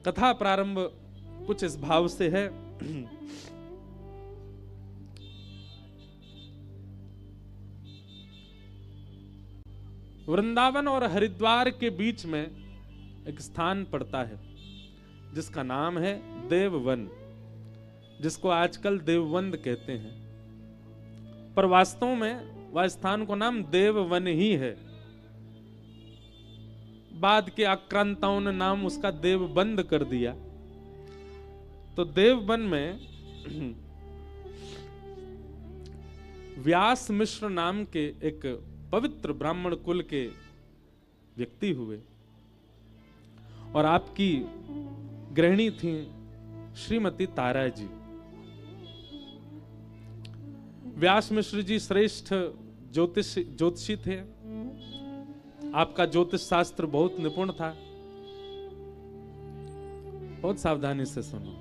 कथा प्रारंभ कुछ इस भाव से है। वृंदावन और हरिद्वार के बीच में एक स्थान पड़ता है जिसका नाम है देववन, जिसको आजकल देवबंद कहते हैं, पर वास्तव में वह स्थान को नाम देववन ही है। बाद के आक्रांताओं ने नाम उसका देवबंद कर दिया। तो देववन में व्यास मिश्र नाम के एक पवित्र ब्राह्मण कुल के व्यक्ति हुए और आपकी गृहिणी थी श्रीमती तारा जी। व्यास मिश्र जी श्रेष्ठ ज्योतिषी थे। आपका ज्योतिष शास्त्र बहुत निपुण था। बहुत सावधानी से सुनो।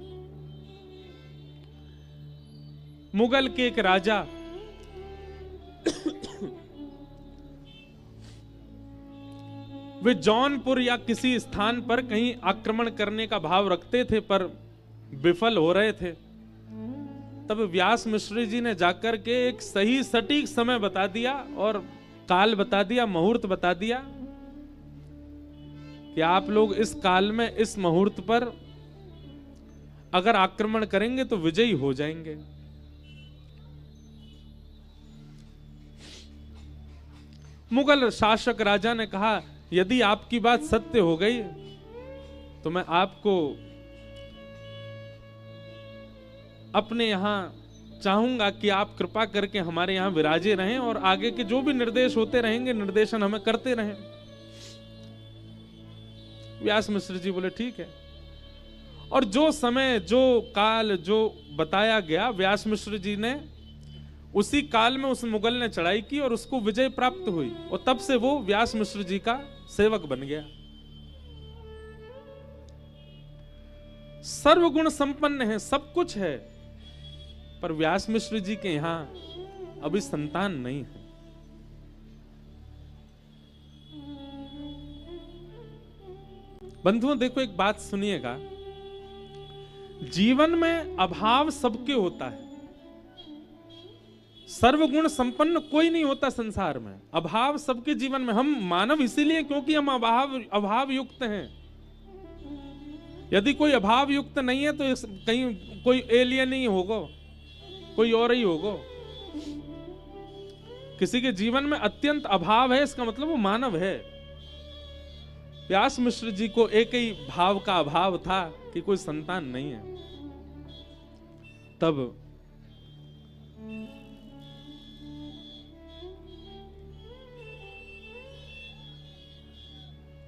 मुगल के एक राजा वे जौनपुर या किसी स्थान पर कहीं आक्रमण करने का भाव रखते थे पर विफल हो रहे थे। तब व्यास मिश्र जी ने जाकर के एक सही सटीक समय बता दिया और काल बता दिया, मुहूर्त बता दिया कि आप लोग इस काल में इस मुहूर्त पर अगर आक्रमण करेंगे तो विजयी हो जाएंगे। मुगल शासक राजा ने कहा, यदि आपकी बात सत्य हो गई तो मैं आपको अपने यहां चाहूंगा कि आप कृपा करके हमारे यहां विराजे रहें और आगे के जो भी निर्देश होते रहेंगे निर्देशन हमें करते रहें। व्यास मिश्र जी बोले ठीक है। और जो समय, जो काल, जो बताया गया, व्यास मिश्र जी ने उसी काल में उस मुगल ने चढ़ाई की और उसको विजय प्राप्त हुई और तब से वो व्यास मिश्र जी का सेवक बन गया। सर्वगुण संपन्न है, सब कुछ है, पर व्यास मिश्र जी के यहां अभी संतान नहीं है। बंधुओं देखो, एक बात सुनिएगा, जीवन में अभाव सबके होता है। सर्वगुण संपन्न कोई नहीं होता संसार में। अभाव सबके जीवन में। हम मानव इसीलिए क्योंकि हम अभाव युक्त हैं। यदि कोई अभाव युक्त नहीं है तो कहीं कोई एलियन ही होगा, कोई और ही होगा। किसी के जीवन में अत्यंत अभाव है, इसका मतलब वो मानव है। व्यास मिश्र जी को एक ही भाव का अभाव था कि कोई संतान नहीं है। तब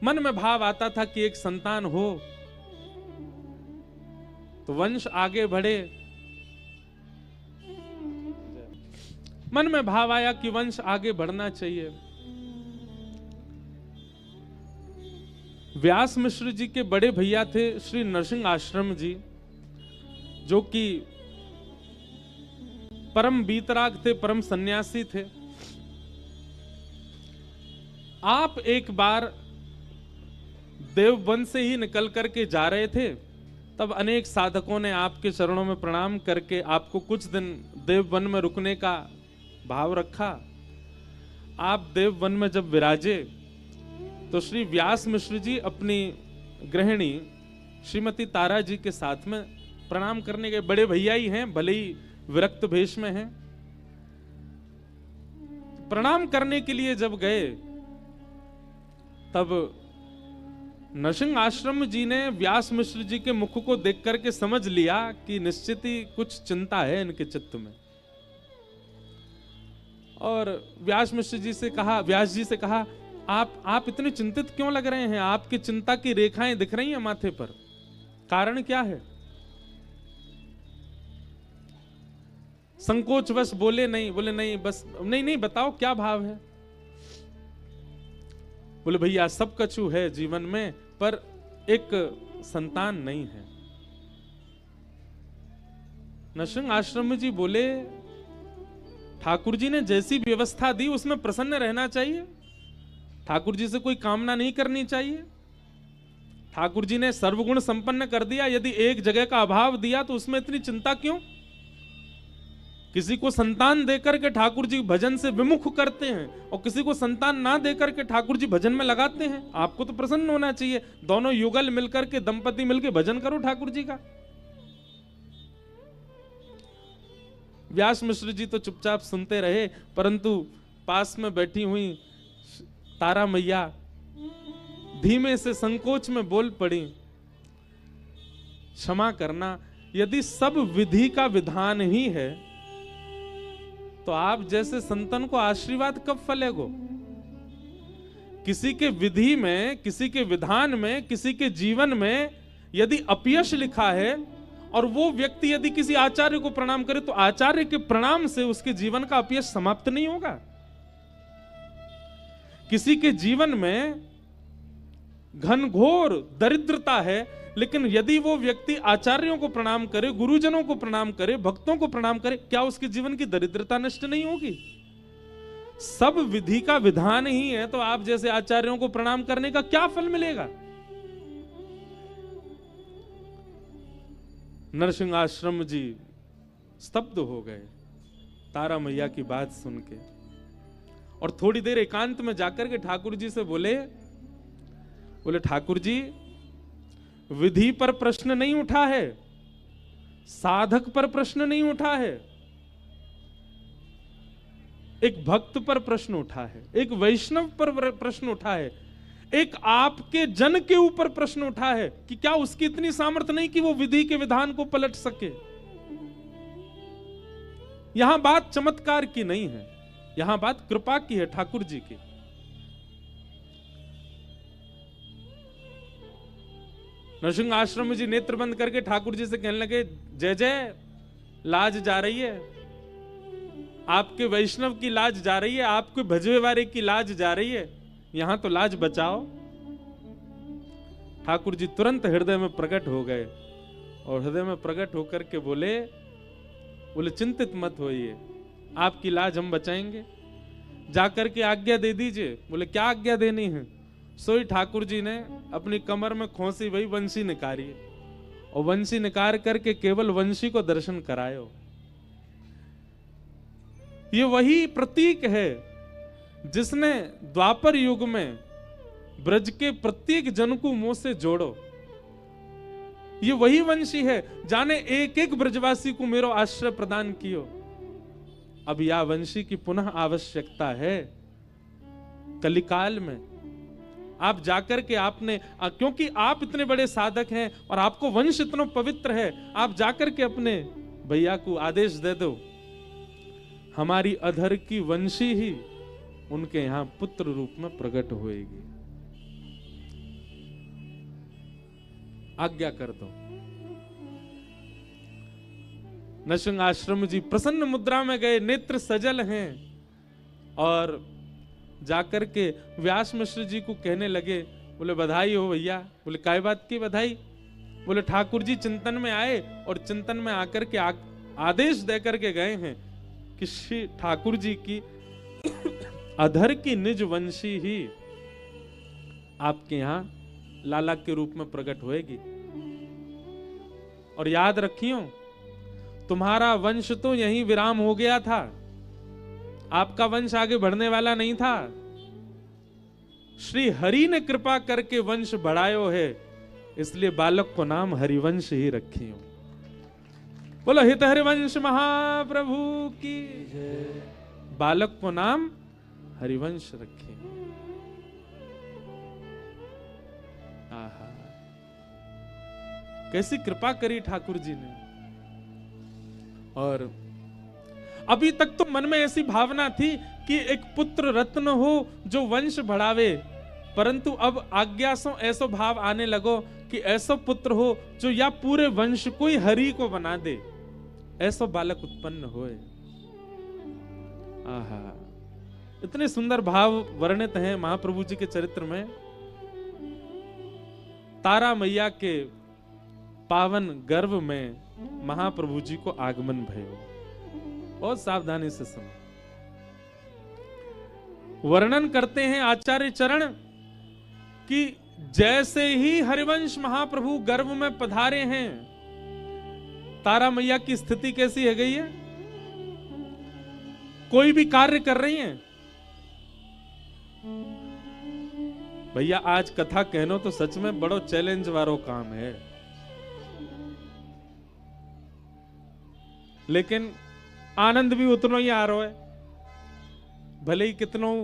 मन में भाव आता था कि एक संतान हो तो वंश आगे बढ़े। मन में भाव आया कि वंश आगे बढ़ना चाहिए। व्यास मिश्र जी के बड़े भैया थे श्री नरसिंह आश्रम जी, जो कि परम बीतराग थे, परम सन्यासी थे। आप एक बार देववन से ही निकल करके जा रहे थे, तब अनेक साधकों ने आपके चरणों में प्रणाम करके आपको कुछ दिन देववन में रुकने का भाव रखा। आप देववन में जब विराजे तो श्री व्यास मिश्र जी अपनी गृहिणी श्रीमती तारा जी के साथ में प्रणाम करने गए। बड़े भैया ही हैं, भले ही विरक्त भेष में हैं। प्रणाम करने के लिए जब गए तब नरसिंह आश्रम जी ने व्यास मिश्र जी के मुख को देख करके समझ लिया कि निश्चित ही कुछ चिंता है इनके चित्त में। और व्यास मिश्र जी से कहा, व्यास जी से कहा, आप इतने चिंतित क्यों लग रहे हैं? आपकी चिंता की रेखाएं दिख रही हैं माथे पर, कारण क्या है? संकोचवश बोले नहीं। बोले नहीं, बस नहीं बताओ क्या भाव है। बोले भैया सब कछु है जीवन में, पर एक संतान नहीं है। नरसिंह आश्रम जी बोले, ठाकुर जी ने जैसी व्यवस्था दी उसमें प्रसन्न रहना चाहिए। ठाकुर जी से कोई कामना नहीं करनी चाहिए। ठाकुर जी ने सर्वगुण संपन्न कर दिया, यदि एक जगह का अभाव दिया तो उसमें इतनी चिंता क्यों? किसी को संतान देकर के ठाकुर जी भजन से विमुख करते हैं और किसी को संतान ना देकर के ठाकुर जी भजन में लगाते हैं। आपको तो प्रसन्न होना चाहिए, दोनों युगल मिलकर के, दंपति मिलकर भजन करो ठाकुर जी का। व्यास मिश्र जी तो चुपचाप सुनते रहे, परंतु पास में बैठी हुई तारा मैया धीमे से संकोच में बोल पड़ी, क्षमा करना, यदि सब विधि का विधान ही है तो आप जैसे संतन को आशीर्वाद कब फलेगो? किसी के विधि में, किसी के विधान में, किसी के जीवन में यदि अपयश लिखा है और वो व्यक्ति यदि किसी आचार्य को प्रणाम करे तो आचार्य के प्रणाम से उसके जीवन का अपयश समाप्त नहीं होगा। किसी के जीवन में घनघोर दरिद्रता है, लेकिन यदि वो व्यक्ति आचार्यों को प्रणाम करे, गुरुजनों को प्रणाम करे, भक्तों को प्रणाम करे, क्या उसके जीवन की दरिद्रता नष्ट नहीं होगी? सब विधि का विधान ही है तो आप जैसे आचार्यों को प्रणाम करने का क्या फल मिलेगा? नरसिंह आश्रम जी स्तब्ध हो गए तारा मैया की बात सुन के, और थोड़ी देर एकांत में जाकर के ठाकुर जी से बोले ठाकुर जी, विधि पर प्रश्न नहीं उठा है, साधक पर प्रश्न नहीं उठा है, एक भक्त पर प्रश्न उठा है, एक वैष्णव पर प्रश्न उठा है, एक आपके जन के ऊपर प्रश्न उठा है कि क्या उसकी इतनी सामर्थ्य नहीं कि वो विधि के विधान को पलट सके। यहां बात चमत्कार की नहीं है, यहां बात कृपा की है, ठाकुर जी की। नरसिंह आश्रम जी नेत्र बंद करके ठाकुर जी से कहने लगे, जय जय, लाज जा रही है, आपके वैष्णव की लाज जा रही है, आपके भजवे वाले की लाज जा रही है, यहां तो लाज बचाओ। ठाकुर जी तुरंत हृदय में प्रकट हो गए और हृदय में प्रकट होकर के बोले चिंतित मत होइए, आपकी लाज हम बचाएंगे, जाकर के आज्ञा दे दीजिए। बोले क्या आज्ञा देनी है? सोई ठाकुर जी ने अपनी कमर में खोसी वही वंशी निकाली और वंशी निकाल करके केवल वंशी को दर्शन करायो। ये वही प्रतीक है जिसने द्वापर युग में ब्रज के प्रत्येक जन को मुंह से जोड़ो। ये वही वंशी है जाने एक एक ब्रजवासी को मेरो आश्रय प्रदान कियो। अब यह वंशी की पुनः आवश्यकता है कलिकाल में। आप जाकर के आपने, क्योंकि आप इतने बड़े साधक हैं और आपको वंश इतना पवित्र है, आप जाकर के अपने भैया को आदेश दे दो, हमारी अधर की वंशी ही उनके यहां पुत्र रूप में प्रकट होएगी, आज्ञा कर दो। नरसिंह आश्रम जी प्रसन्न मुद्रा में गए, नेत्र सजल हैं और जाकर के व्यास मिश्र जी को कहने लगे, बोले बधाई हो भैया। बोले काय बात की बधाई? बोले ठाकुर जी चिंतन में आए और चिंतन में आकर के आदेश देकर के गए हैं कि श्री ठाकुर जी की अधर की निज वंशी ही आपके यहां लाला के रूप में प्रकट होएगी। और याद रखियो, तुम्हारा वंश तो यहीं विराम हो गया था, आपका वंश आगे बढ़ने वाला नहीं था। श्री हरि ने कृपा करके वंश बढ़ायो है, इसलिए बालक को नाम हरिवंश ही रखियो। बोलो हित हरिवंश महाप्रभु की जय। बालक को नाम हरिवंश रखियो। आहा, कैसी कृपा करी ठाकुर जी ने। और अभी तक तो मन में ऐसी भावना थी कि एक पुत्र रत्न हो जो वंश बढ़ावे, परंतु अब आज्ञा से ऐसा भाव आने लगो कि ऐसा पुत्र हो जो या पूरे वंश को ही हरि को बना दे, ऐसा बालक उत्पन्न होए। आहा, इतने सुंदर भाव वर्णित हैं महाप्रभु जी के चरित्र में। तारा मैया के पावन गर्भ में महाप्रभु जी को आगमन भयो। बहुत सावधानी से सुनो। वर्णन करते हैं आचार्य चरण कि जैसे ही हरिवंश महाप्रभु गर्भ में पधारे हैं, तारा मैया की स्थिति कैसी है गई है? कोई भी कार्य कर रही हैं। भैया आज कथा कहनो तो सच में बड़ो चैलेंज वारो काम है, लेकिन आनंद भी उतना ही आ रहा है, भले ही कितनों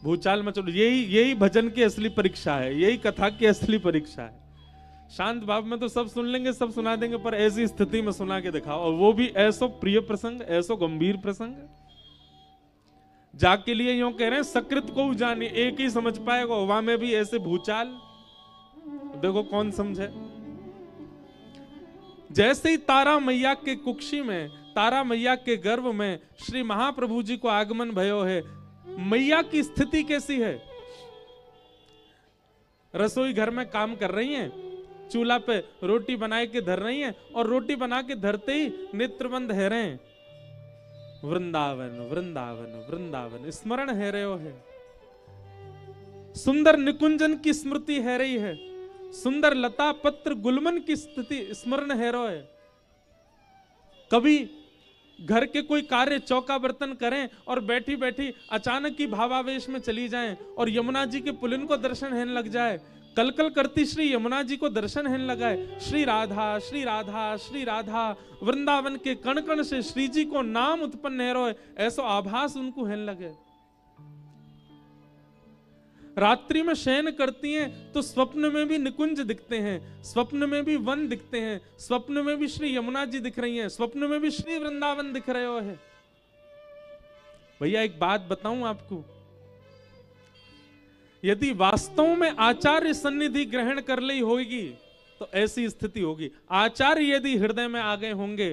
भूचाल में चलो। यही भजन की असली परीक्षा है, यही कथा की असली परीक्षा है। शांत भाव में तो सब सुन लेंगे, सब सुना देंगे, पर ऐसी स्थिति में सुना के दिखाओ, और वो भी ऐसो प्रिय प्रसंग, ऐसो गंभीर प्रसंग, जाके लिए यूं कह रहे हैं सकृत को जाने एक ही समझ पाएगा, वहां में भी ऐसे भूचाल, देखो कौन समझे। जैसे ही तारा मैया के कुक्षी में, तारा मैया के गर्भ में श्री महाप्रभु जी को आगमन भयो है, मैया की स्थिति कैसी है? रसोई घर में काम कर रही हैं, चूल्हा पे रोटी बनाए के धर रही हैं, और रोटी बना के धरते ही नेत्रबंद है रहे हैं, वृंदावन वृंदावन वृंदावन स्मरण है रहे हो है। सुंदर निकुंजन की स्मृति है रही है, सुंदर लता पत्र गुलमन की स्थिति स्मरण है रहा है। कभी घर के कोई कार्य चौका बर्तन करें और बैठी बैठी अचानक ही भावावेश में चली जाएं और यमुना जी के पुलिन को दर्शन हेन लग जाए, कलकल करती श्री यमुना जी को दर्शन हेन लगाए, श्री राधा श्री राधा श्री राधा, वृंदावन के कण कण से श्री जी को नाम उत्पन्न है रोए, ऐसो आभास उनको हेन लगे। रात्रि में शयन करती हैं तो स्वप्न में भी निकुंज दिखते हैं, स्वप्न में भी वन दिखते हैं, स्वप्न में भी श्री यमुना जी दिख रही हैं, स्वप्न में भी श्री वृंदावन दिख रहे हो है। भैया एक बात बताऊं आपको, यदि वास्तव में आचार्य सन्निधि ग्रहण कर ली होगी तो ऐसी स्थिति होगी। आचार्य यदि हृदय में आ गए होंगे,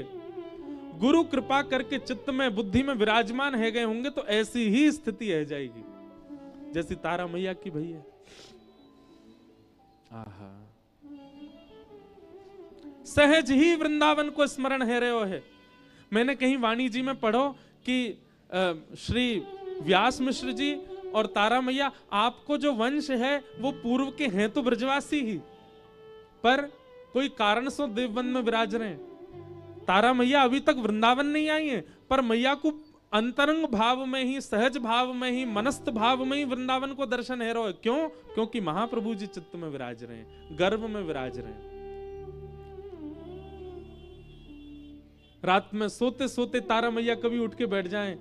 गुरु कृपा करके चित्त में बुद्धि में विराजमान है गए होंगे, तो ऐसी ही स्थिति रह जाएगी जैसी तारा मैया की भैया। आहा, सहज ही वृंदावन को स्मरण है रहे हो है। मैंने कहीं वाणी जी में पढ़ो कि श्री व्यास मिश्र जी और तारा मैया, आपको जो वंश है वो पूर्व के हैं तो ब्रजवासी ही, पर कोई कारण से देववन में विराज रहे हैं। तारा मैया अभी तक वृंदावन नहीं आई है, पर मैया को अंतरंग भाव में ही, सहज भाव में ही, मनस्थ भाव में ही वृंदावन को दर्शन है रहा है। क्यों? क्योंकि महाप्रभु जी चित्त में विराज रहे हैं, गर्भ में विराज रहे हैं। रात में सोते सोते तारा मैया कभी उठ के बैठ जाएं,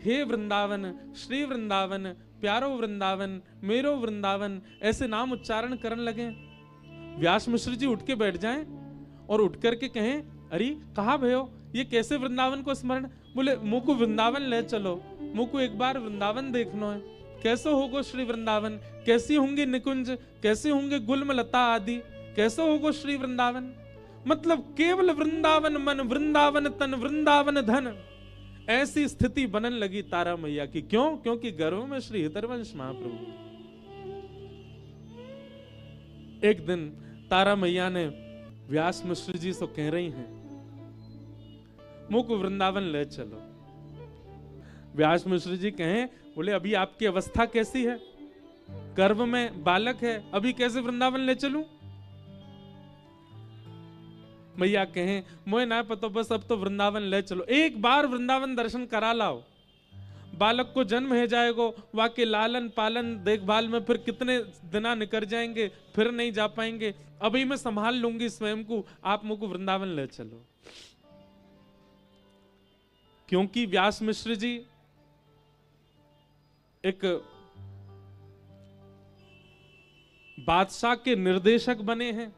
हे वृंदावन, श्री वृंदावन, प्यारो वृंदावन, मेरो वृंदावन, ऐसे नाम उच्चारण करने लगे। व्यास मिश्र जी उठ के बैठ जाएं और उठ करके कहें, अरे कहा भयो, ये कैसे वृंदावन को स्मरण? बोले मुझको वृंदावन ले चलो, मुझको एक बार वृंदावन देखना है। कैसे होगो श्री वृंदावन, कैसी होंगे निकुंज, कैसे होंगे गुल्म लता आदि, कैसे होगो श्री वृंदावन? मतलब केवल वृंदावन मन, वृंदावन तन, वृंदावन धन, ऐसी स्थिति बनने लगी तारा मैया की। क्यों? क्योंकि गर्भ में श्री हितरवंश महाप्रभु। एक दिन तारा मैया ने व्यास मिश्र जी से कह रही हैं, मुझको वृंदावन ले चलो। व्यास मिश्र जी कहें, बोले अभी आपकी अवस्था कैसी है? गर्भ में बालक है, अभी कैसे वृंदावन ले चलूं? मैया कहें, मोए ना पता, बस अब तो वृंदावन ले चलो, एक बार वृंदावन दर्शन करा लाओ। बालक को जन्म है जाएगो, वाके लालन पालन देखभाल में फिर कितने दिना निकल जाएंगे, फिर नहीं जा पाएंगे, अभी मैं संभाल लूंगी स्वयं को, आप मुझको वृंदावन ले चलो। क्योंकि व्यास मिश्र जी एक बादशाह के निर्देशक बने हैं,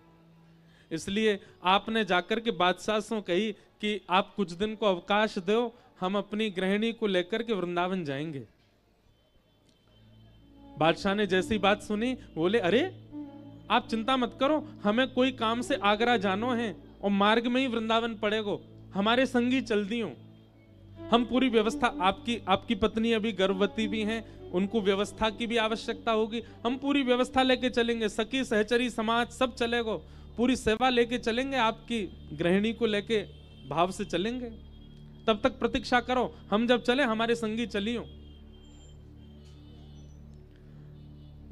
इसलिए आपने जाकर के बादशाह से कही कि आप कुछ दिन को अवकाश दो, हम अपनी गृहिणी को लेकर के वृंदावन जाएंगे। बादशाह ने जैसी बात सुनी, बोले अरे आप चिंता मत करो, हमें कोई काम से आगरा जानो है और मार्ग में ही वृंदावन पड़ेगो, हमारे संगी चल दियो, हम पूरी व्यवस्था, आपकी पत्नी अभी गर्भवती भी हैं, उनको व्यवस्था की भी आवश्यकता होगी, हम पूरी व्यवस्था लेके चलेंगे, सखी सहचरी समाज सब चलेगो, पूरी सेवा लेके चलेंगे, आपकी गृहिणी को लेके भाव से चलेंगे, तब तक प्रतीक्षा करो, हम जब चले हमारे संगी चलियो।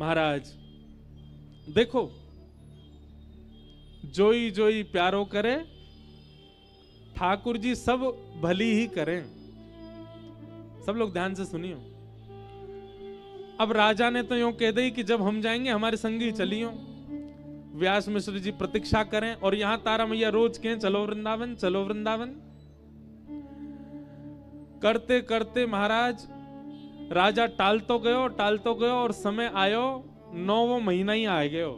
महाराज देखो, जोई जोई प्यारो करे, ठाकुर जी सब भली ही करें। सब लोग ध्यान से सुनियो। अब राजा ने तो यूं कह दी कि जब हम जाएंगे हमारे संगी चलियो। व्यास मिश्र जी प्रतीक्षा करें और यहां तारा मैया रोज कहें चलो वृंदावन, चलो वृंदावन। करते करते महाराज राजा टालतो गयो और समय आयो 9वां महीना ही आ गयो।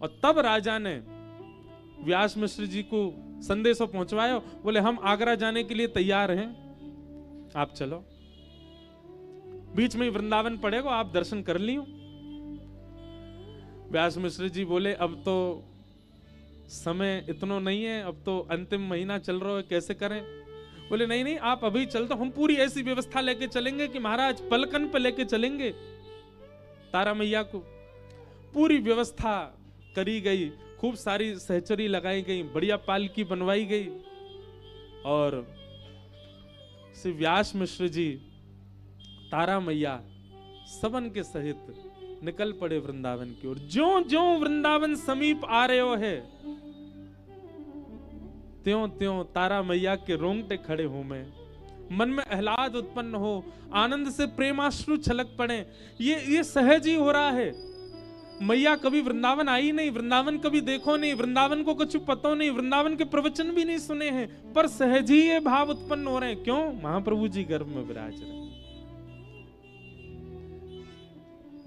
और तब राजा ने व्यास मिश्र जी को संदेशो पहुंचवायो, बोले हम आगरा जाने के लिए तैयार हैं, आप चलो। बीच में वृंदावन पड़ेगा, आप दर्शन कर लियो। व्यास मिश्र जी बोले अब तो समय इतना नहीं है, अब तो अंतिम महीना चल रहा है, कैसे करें। बोले नहीं नहीं, आप अभी चल, तो हम पूरी ऐसी व्यवस्था लेके चलेंगे कि महाराज पलकन पे लेके चलेंगे तारा मैया को। पूरी व्यवस्था करी गई, खूब सारी सहचरी लगाई गई, बढ़िया पालकी बनवाई गई और श्री व्यास मिश्र जी तारा मैया सबन के सहित निकल पड़े वृंदावन की ओर। ज्यों ज्यों वृंदावन समीप आ रहे हो है, त्यों त्यों तारा मैया के रोंगटे खड़े हो में, मन में आह्लाद उत्पन्न हो, आनंद से प्रेमाश्रु छलक पड़े। ये सहज ही हो रहा है। मैया कभी वृंदावन आई नहीं, वृंदावन कभी देखो नहीं, वृंदावन को कुछ पता नहीं, वृंदावन के प्रवचन भी नहीं सुने हैं, पर सहज ही ये भाव उत्पन्न हो रहे हैं। क्यों? महाप्रभु जी गर्भ में विराज रहे।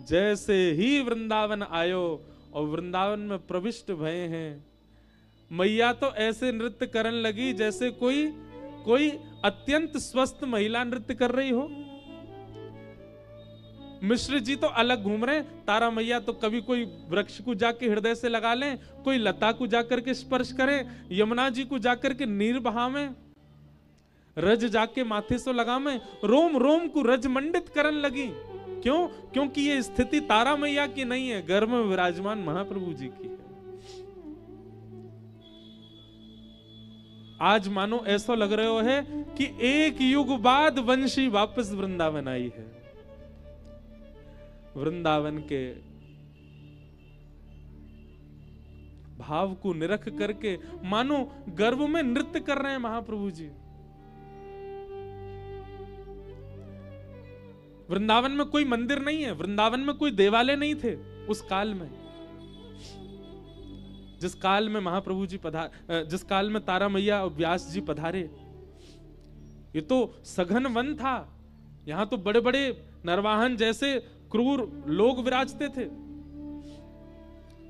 जैसे ही वृंदावन आयो और वृंदावन में प्रविष्ट भये हैं, मैया तो ऐसे नृत्य करने लगी जैसे कोई अत्यंत स्वस्थ महिला नृत्य कर रही हो। मिश्र जी तो अलग घूम रहे, तारा मैया तो कभी कोई वृक्ष को जाके हृदय से लगा लें, कोई लता को जाकर के स्पर्श करें, यमुना जी को जाकर के नीर बहावें, रज जाके माथे से लगावें, रोम रोम को रज मंडित करने लगी। क्यों? क्योंकि ये स्थिति तारा मैया की नहीं है, गर्भ में विराजमान महाप्रभु जी की है। आज मानो ऐसा लग रहे हो है कि एक युग बाद वंशी वापस वृंदावन आई है। वृंदावन के भाव को निरख करके मानो गर्भ में नृत्य कर रहे हैं महाप्रभु जी। वृंदावन में कोई मंदिर नहीं है, वृंदावन में कोई देवालय नहीं थे उस काल में, जिस काल में महाप्रभु जी जिस काल में तारा मैया और व्यास जी पधारे। ये तो सघन वन था, यहां तो बड़े बड़े नरवाहन जैसे क्रूर लोग विराजते थे,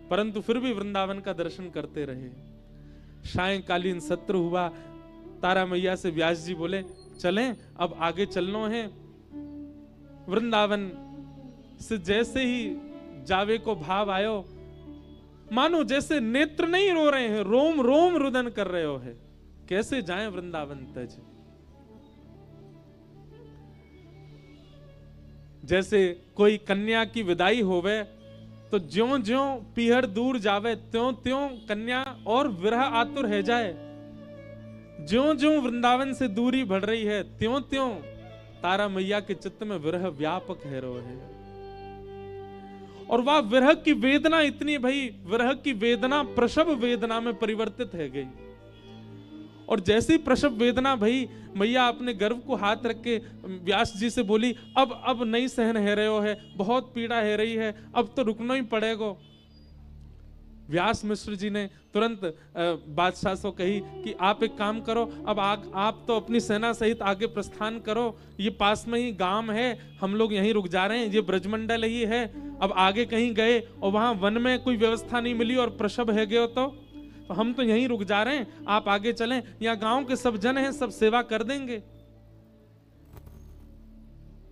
परंतु फिर भी वृंदावन का दर्शन करते रहे। सायंकालीन सत्र हुआ, तारा मैया से व्यास जी बोले चलें, अब आगे चलना है। वृंदावन से जैसे ही जावे को भाव आयो, मानो जैसे नेत्र नहीं रो रहे हैं, रोम रोम रुदन कर रहे हो है। कैसे जाएं वृंदावन तज। जैसे कोई कन्या की विदाई होवे तो ज्यों ज्यों पीहर दूर जावे, त्यों त्यों कन्या और विरह आतुर है जाए। ज्यों ज्यों वृंदावन से दूरी बढ़ रही है, त्यों त्यों तारा मैया के चित्त में विरह व्यापक है रो है। और वह विरह की वेदना इतनी भई, विरह की वेदना प्रसव वेदना में परिवर्तित है गई। और जैसी प्रसव वेदना भई, मैया अपने गर्भ को हाथ रख के व्यास जी से बोली अब नहीं सहन है रहे हो है, बहुत पीड़ा है रही है, अब तो रुकना ही पड़ेगा। व्यास मिश्र जी ने तुरंत बादशाह से कही कि आप एक काम करो, अब आप तो अपनी सेना सहित आगे प्रस्थान करो, ये पास में ही गांव है, हम लोग यहीं रुक जा रहे हैं, ये ब्रजमंडल ही है। अब आगे कहीं गए और वहां वन में कोई व्यवस्था नहीं मिली और प्रसव है गए तो हम तो यहीं रुक जा रहे हैं, आप आगे चलें, यहाँ गांव के सब जन हैं, सब सेवा कर देंगे।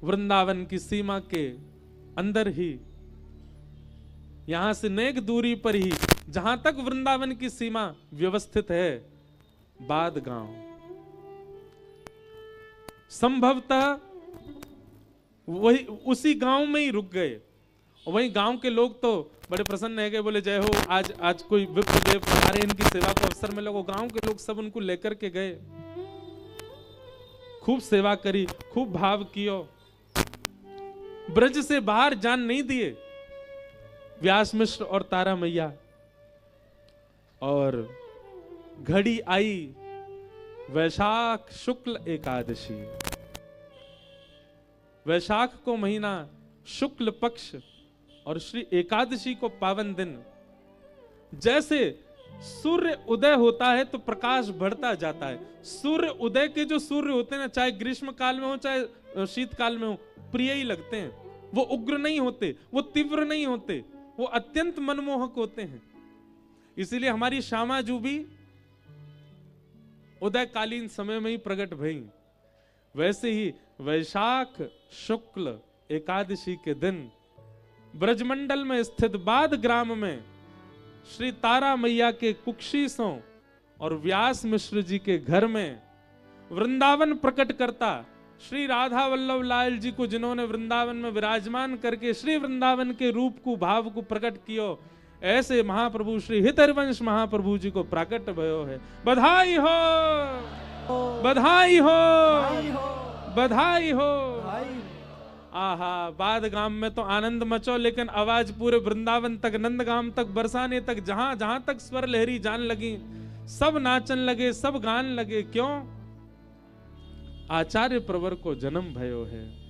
वृंदावन की सीमा के अंदर ही, यहां से नेक दूरी पर ही, जहां तक वृंदावन की सीमा व्यवस्थित है, बाद गांव। संभवतः वही उसी गांव में ही रुक गए। और वही गांव के लोग तो बड़े प्रसन्न है गए, बोले जय हो, आज कोई विप्रदेव पधारे, इनकी सेवा को अवसर मिला। गांव के लोग सब उनको लेकर के गए, खूब सेवा करी, खूब भाव कियो। ब्रज से बाहर जान नहीं दिए। व्यास मिश्र और तारा मैया। और घड़ी आई वैशाख शुक्ल एकादशी। वैशाख को महीना, शुक्ल पक्ष और श्री एकादशी को पावन दिन। जैसे सूर्य उदय होता है तो प्रकाश बढ़ता जाता है। सूर्य उदय के जो सूर्य होते हैं ना, चाहे ग्रीष्म काल में हो चाहे शीतकाल में हो, प्रिय ही लगते हैं। वो उग्र नहीं होते, वो तीव्र नहीं होते, वो अत्यंत मनमोहक होते हैं। इसीलिए हमारी श्यामा जू भी उदयकालीन समय में ही प्रकट भई। वैसे ही वैशाख शुक्ल एकादशी के दिन ब्रजमंडल में स्थित बाद ग्राम में श्री तारा मैया के कुक्षिशों और व्यास मिश्र जी के घर में वृंदावन प्रकट करता श्री राधा वल्लभ लाल जी को, जिन्होंने वृंदावन में विराजमान करके श्री वृंदावन के रूप को, भाव को प्रकट कियो, ऐसे महाप्रभु श्री हितहरिवंश महाप्रभु जी को प्रकट भयो है। बधाई हो, बधाई हो, बधाई हो। आहा, बाद गांव में तो आनंद मचो, लेकिन आवाज पूरे वृंदावन तक, नंदगाम तक, बरसाने तक, जहां जहां तक स्वर लहरी जान लगी, सब नाचन लगे, सब गान लगे। क्यों? आचार्य प्रवर को जन्म भयो है।